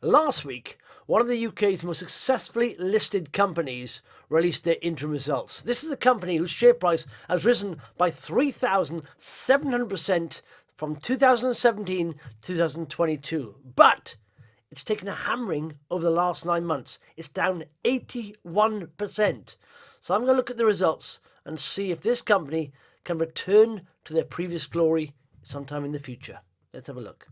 Last week, one of the UK's most successfully listed companies released their interim results. This is a company whose share price has risen by 3,700% from 2017 to 2022. But it's taken a hammering over the last 9 months. It's down 81%. So I'm going to look at the results and see if this company can return to their previous glory sometime in the future. Let's have a look.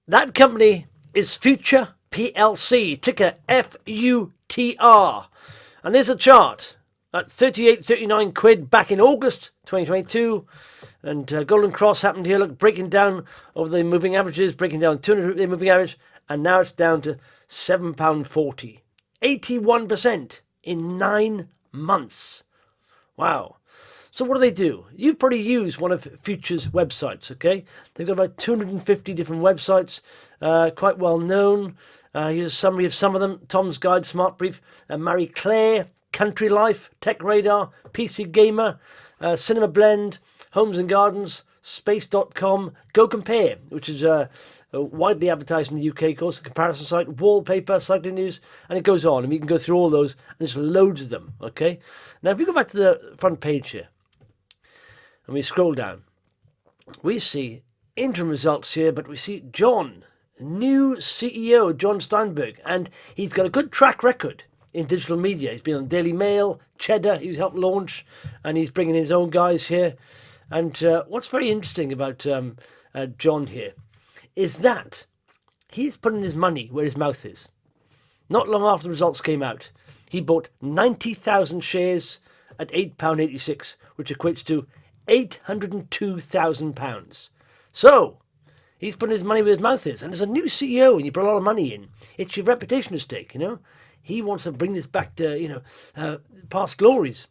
That company is FUTR PLC, ticker FUTR. And there's a chart at 38.39 quid back in August 2022. And Golden Cross happened here, look, breaking down over the moving averages, breaking down 200-day moving average. And now it's down to £7.40. 81% in 9 months. Wow. So what do? You've probably used one of FUTR's websites, okay? They've got about 250 different websites, quite well known. Here's a summary of some of them. Tom's Guide, Smart Brief, Marie Claire, Country Life, Tech Radar, PC Gamer, Cinema Blend, Homes and Gardens, Space.com, Go Compare, which is widely advertised in the UK, of course, a comparison site, Wallpaper, Cycling News, and it goes on. And you can go through all those, and there's loads of them, okay? Now, if you go back to the front page here, and we scroll down, we see interim results here, but we see John, new CEO, John Steinberg, and he's got a good track record in digital media. He's been on Daily Mail, Cheddar, he's helped launch, and he's bringing in his own guys here. And what's very interesting about John here is that he's putting his money where his mouth is. Not long after the results came out, he bought 90,000 shares at £8.86, which equates to £802,000. So he's putting his money where his mouth is. And as a new CEO, and you put a lot of money in, it's your reputation at stake, you know. He wants to bring this back to, past glories.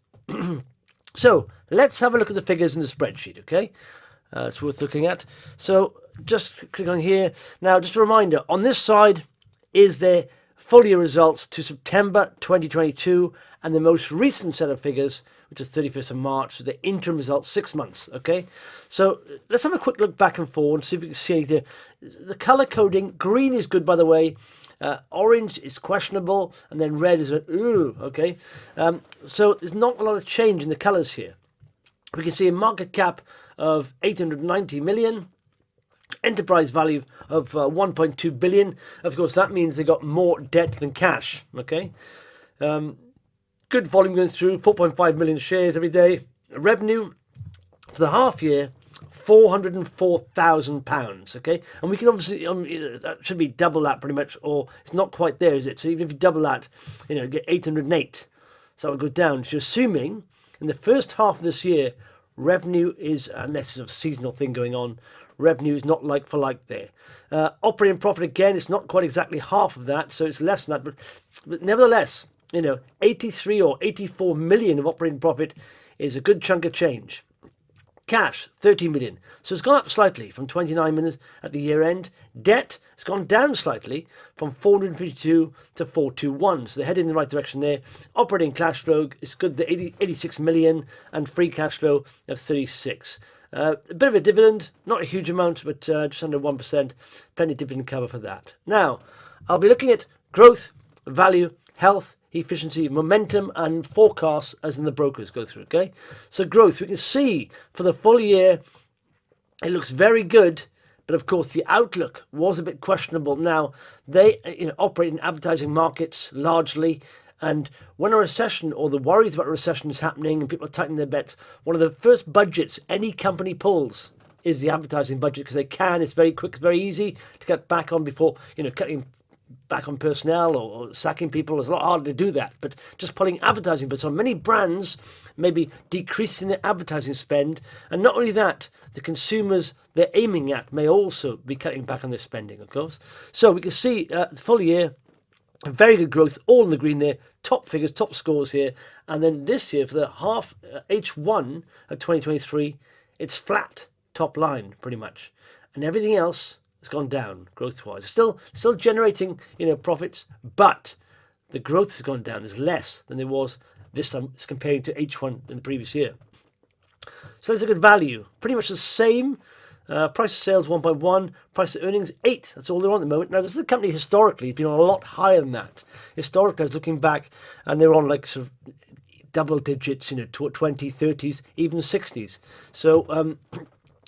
So let's have a look at the figures in the spreadsheet, okay? It's worth looking at. So just click on here. Now, just a reminder, on this side is their full year results to September 2022 and the most recent set of figures, which is 31st of March, so the interim results, 6 months, okay? So let's have a quick look back and forward and see if we can see anything. The colour coding, green is good, by the way. Orange is questionable, and then red is ooh, okay? So there's not a lot of change in the colours here. We can see a market cap of 890 million, enterprise value of 1.2 billion. Of course, that means they got more debt than cash, okay? Good volume going through, 4.5 million shares every day. Revenue for the half year, £404,000, okay? And we can obviously, that should be double that pretty much, or it's not quite there, is it? So even if you double that, you get 808. So that would go down. So you're assuming in the first half of this year, revenue is, unless there's a seasonal thing going on, revenue is not like for like there. Operating profit, again, it's not quite exactly half of that, so it's less than that. But nevertheless, 83 or 84 million of operating profit is a good chunk of change. Cash, 30 million. So it's gone up slightly from 29 million at the year end. Debt has gone down slightly from 452 to 421. So they're heading in the right direction there. Operating cash flow is good, the 86 million, and free cash flow of 36. A bit of a dividend, not a huge amount, but just under 1%. Plenty of dividend cover for that. Now, I'll be looking at growth, value, health, efficiency, momentum, and forecasts as in the brokers go through, okay? So growth, we can see for the full year, it looks very good, but of course the outlook was a bit questionable. Now, they operate in advertising markets largely, and when a recession or the worries about a recession is happening and people are tightening their bets, one of the first budgets any company pulls is the advertising budget, because they can. It's very quick, very easy to get back on before, cutting back on personnel or sacking people. It's a lot harder to do that, but just pulling advertising. But so many brands may be decreasing their advertising spend, and not only that, the consumers they're aiming at may also be cutting back on their spending, of course. So we can see the full year, very good growth, all in the green there, top figures, top scores here. And then this year, for the half H1 of 2023, it's flat top line pretty much, and everything else has gone down growth-wise. Still generating profits, but the growth has gone down. There's less than there was this time comparing to H1 in the previous year. So let's look at value. Pretty much the same Price of sales 1.1, price of earnings 8. That's all they're on at the moment. Now, this is a company historically has been on a lot higher than that. Historically, I was looking back, and they're on like sort of double digits, 20, 30s, even 60s. So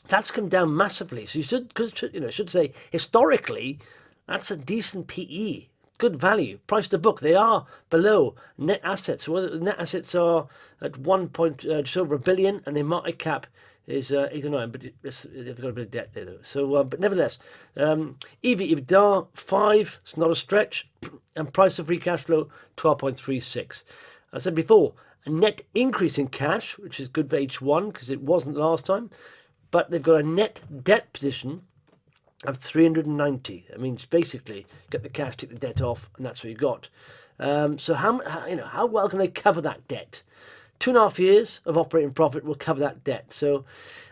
that's come down massively. So you should say historically, that's a decent PE. Good value. Price to book, they are below net assets. Whether the net assets are at just over $1 billion, and their market cap is 8 or 9, but they've got a bit of debt there though. So, but nevertheless, EBITDA 5, it's not a stretch, and price of free cash flow 12.36. I said before, a net increase in cash, which is good for H1 because it wasn't last time, but they've got a net debt position of 390. I mean, it's basically get the cash, take the debt off, and that's what you got. So how well can they cover that debt? 2.5 years of operating profit will cover that debt. So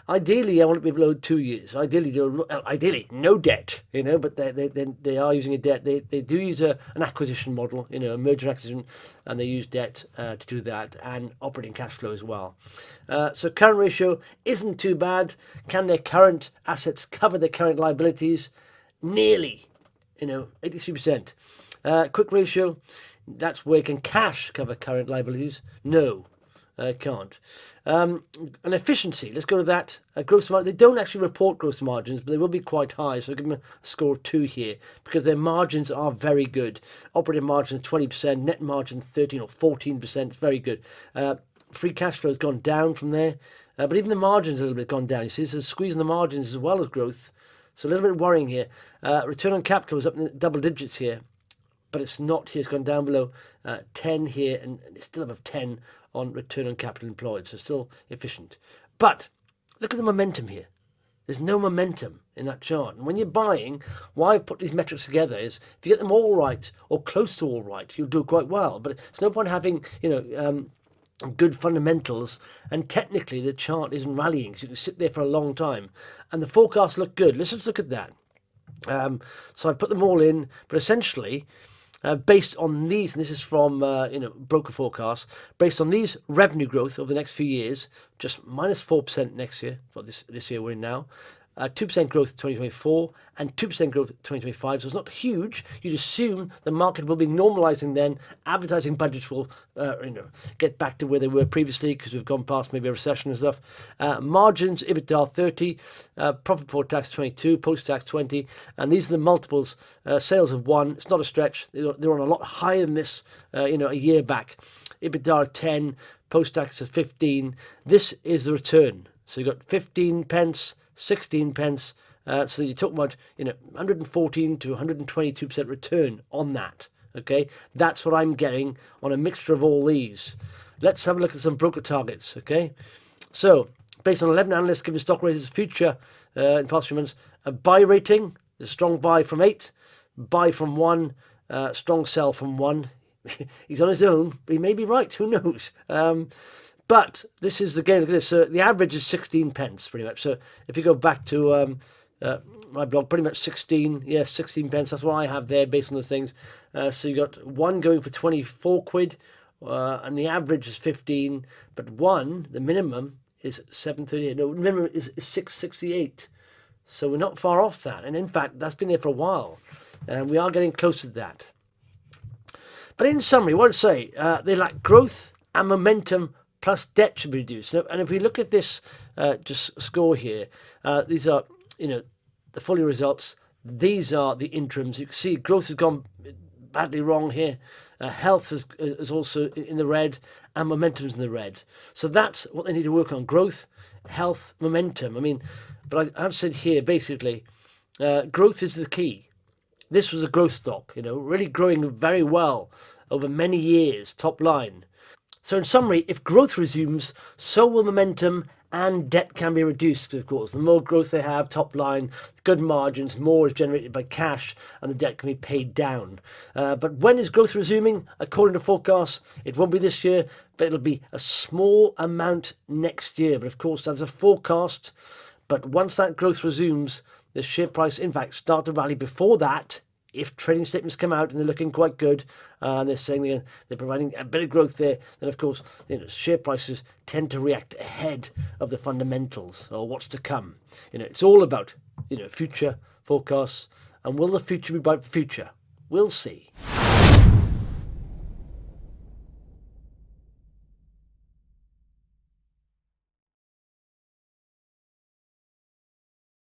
ideally, I want to be below 2 years. Ideally, no debt, but they are using a debt. They do use an acquisition model, a merger acquisition, and they use debt to do that, and operating cash flow as well. So current ratio isn't too bad. Can their current assets cover their current liabilities? Nearly, 83%. Quick ratio, that's where can cash cover current liabilities? No. Can't. And efficiency, let's go to that. Gross margin, they don't actually report gross margins, but they will be quite high. So I'll give them a score of 2 here because their margins are very good. Operating margin 20%, net margin 13 or 14%. It's very good. Free cash flow has gone down from there, but even the margins a little bit gone down. You see, so squeezing the margins as well as growth. So a little bit worrying here. Return on capital is up in double digits here, but it's not here. It's gone down below 10 here, and it's still above 10 on return on capital employed, so still efficient. But look at the momentum here. There's no momentum in that chart. And when you're buying, why I put these metrics together is if you get them all right or close to all right, you'll do quite well. But there's no point having, good fundamentals, and technically the chart isn't rallying, so you can sit there for a long time. And the forecasts look good. Let's just look at that. So I put them all in, but essentially, based on these, and this is from broker forecasts, based on these revenue growth over the next few years, just minus 4% next year, for this year we're in now, 2% growth in 2024 and 2% growth in 2025. So it's not huge. You'd assume the market will be normalizing then. Advertising budgets will get back to where they were previously because we've gone past maybe a recession and stuff. Margins, EBITDA 30, profit before tax 22, post-tax 20. And these are the multiples. Sales of 1. It's not a stretch. They're on a lot higher than this a year back. EBITDA 10, post-tax of 15. This is the return. So you've got 15 pence, 16 pence, so you talk about 114 to 122% return on that. Okay, that's what I'm getting on a mixture of all these. Let's have a look at some broker targets. Okay, so based on 11 analysts giving stock ratings future in the past few months, a buy rating, a strong buy from 8, buy from 1, strong sell from 1. He's on his own, but he may be right. Who knows? But this is the game. Look at this. So the average is 16 pence, pretty much. So if you go back to my blog, pretty much 16. Yes, 16 pence. That's what I have there based on those things. So you got 1 going for 24 quid, and the average is 15. But 1, the minimum is 7.38. No, the minimum is 6.68. So we're not far off that. And in fact, that's been there for a while, and we are getting closer to that. But in summary, what I'd say, they lack growth and momentum. Plus debt should be reduced. And if we look at this just score here, these are, the full year results. These are the interims. You can see growth has gone badly wrong here. Health is also in the red, and momentum's in the red. So that's what they need to work on: growth, health, momentum. I mean, but I've said here basically, growth is the key. This was a growth stock, really growing very well over many years, top line. So in summary, if growth resumes, so will momentum, and debt can be reduced, of course. The more growth they have, top line, good margins, more is generated by cash, and the debt can be paid down. But when is growth resuming? According to forecasts, it won't be this year, but it'll be a small amount next year. But of course, that's a forecast. But once that growth resumes, the share price, in fact, start to rally before that, if trading statements come out and they're looking quite good, and they're saying they're providing a bit of growth there, then of course share prices tend to react ahead of the fundamentals or what's to come. It's all about future forecasts, and will the future be bright for future? We'll see.